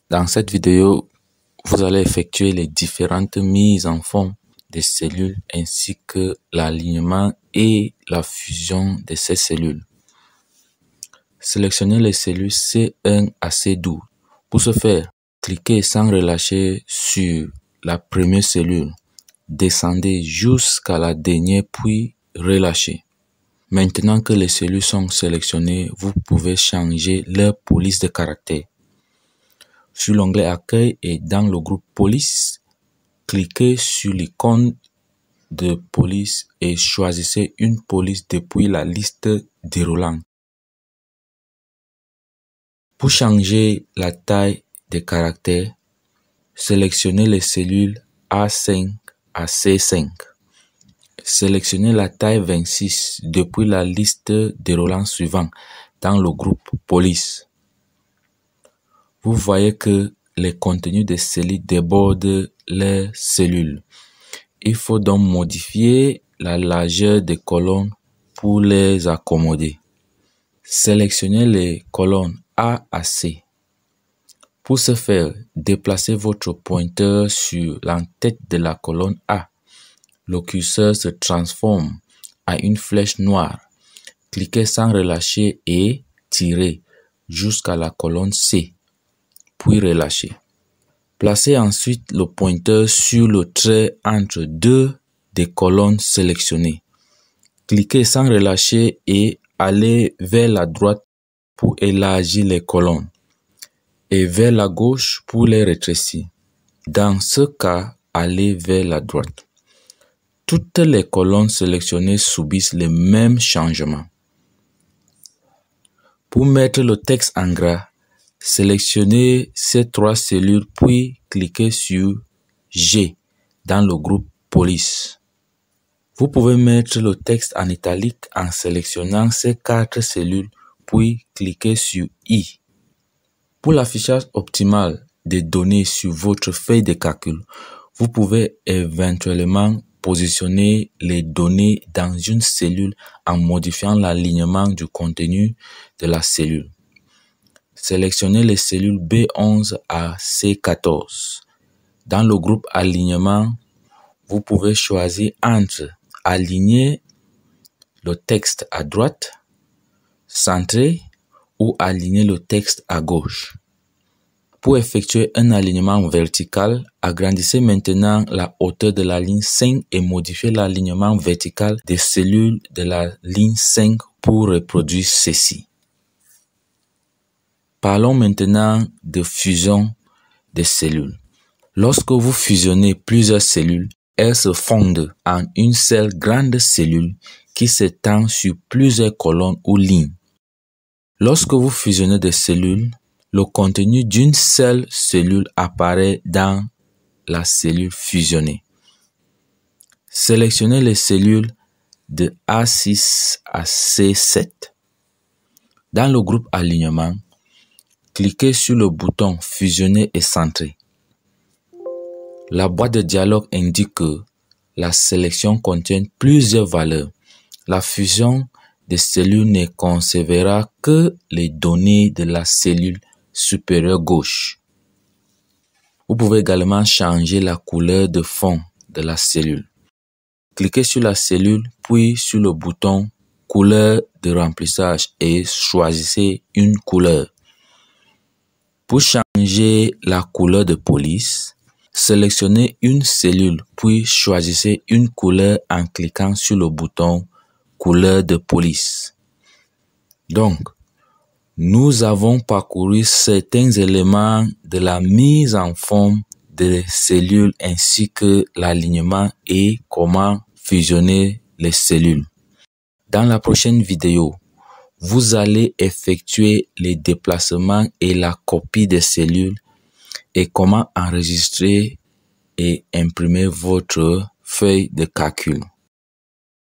Dans cette vidéo, vous allez effectuer les différentes mises en forme des cellules ainsi que l'alignement et la fusion de ces cellules. Sélectionnez les cellules C1 à C12. Pour ce faire, cliquez sans relâcher sur la première cellule. Descendez jusqu'à la dernière puis relâchez. Maintenant que les cellules sont sélectionnées, vous pouvez changer leur police de caractère. Sur l'onglet Accueil et dans le groupe Police, cliquez sur l'icône de police et choisissez une police depuis la liste déroulante. Pour changer la taille des caractères, sélectionnez les cellules A5 à C5. Sélectionnez la taille 26 depuis la liste déroulante suivante dans le groupe Police. Vous voyez que les contenus des cellules débordent les cellules. Il faut donc modifier la largeur des colonnes pour les accommoder. Sélectionnez les colonnes A à C. Pour ce faire, déplacez votre pointeur sur l'entête de la colonne A. Le curseur se transforme en une flèche noire. Cliquez sans relâcher et tirez jusqu'à la colonne C, puis relâchez. Placez ensuite le pointeur sur le trait entre deux des colonnes sélectionnées. Cliquez sans relâcher et allez vers la droite pour élargir les colonnes et vers la gauche pour les rétrécir. Dans ce cas, allez vers la droite. Toutes les colonnes sélectionnées subissent les mêmes changements. Pour mettre le texte en gras, sélectionnez ces trois cellules puis cliquez sur G dans le groupe Police. Vous pouvez mettre le texte en italique en sélectionnant ces quatre cellules puis cliquez sur I. Pour l'affichage optimal des données sur votre feuille de calcul, vous pouvez éventuellement positionner les données dans une cellule en modifiant l'alignement du contenu de la cellule. Sélectionnez les cellules B11 à C14. Dans le groupe Alignement, vous pouvez choisir entre aligner le texte à droite, centrer ou aligner le texte à gauche. Pour effectuer un alignement vertical, agrandissez maintenant la hauteur de la ligne 5 et modifiez l'alignement vertical des cellules de la ligne 5 pour reproduire ceci. Parlons maintenant de fusion des cellules. Lorsque vous fusionnez plusieurs cellules, elles se fondent en une seule grande cellule qui s'étend sur plusieurs colonnes ou lignes. Lorsque vous fusionnez des cellules, le contenu d'une seule cellule apparaît dans la cellule fusionnée. Sélectionnez les cellules de A6 à C7. Dans le groupe Alignement, cliquez sur le bouton Fusionner et centrer. La boîte de dialogue indique que la sélection contient plusieurs valeurs. La fusion des cellules ne conservera que les données de la cellule supérieure gauche. Vous pouvez également changer la couleur de fond de la cellule. Cliquez sur la cellule puis sur le bouton Couleur de remplissage et choisissez une couleur. Pour changer la couleur de police, sélectionnez une cellule puis choisissez une couleur en cliquant sur le bouton Couleur de police. Donc, nous avons parcouru certains éléments de la mise en forme des cellules ainsi que l'alignement et comment fusionner les cellules. Dans la prochaine vidéo, vous allez effectuer les déplacements et la copie des cellules et comment enregistrer et imprimer votre feuille de calcul.